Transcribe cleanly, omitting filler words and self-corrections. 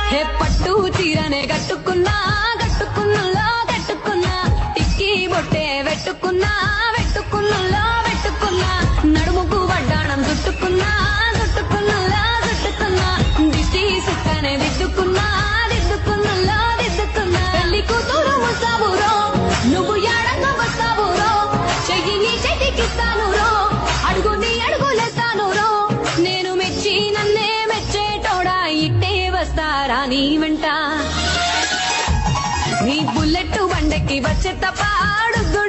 హే పట్టు చీరనే కట్టుకున్నా కట్టుకున్నులో కట్టుకున్నా టిక్కి బొట్టే వెట్టుకున్నా వెట్టుకున్నులో వెట్టుకున్నా నడుముకు వడ్డాణం చుట్టుకున్నా చుట్టుకున్నులో చుట్టుకున్నా దిష్టి సుక్కనే దిద్దుకున్నా దిద్దుకున్నులో దిద్దుకున్నా పెళ్లి కూతురు ముస్తాబురో నువ్వు యాడంగా వస్తావురో చెయ్యి నీ చెయ్యికిస్తాను రో అడుగుని అడుగులేస్తాను రో నేను మెచ్చి నన్నే మెచ్చేటోడా ఇట్టే వస్తారా నీ వెంట నీ బుల్లెట్ బండెక్కి వచ్చే తప్ప అడుగు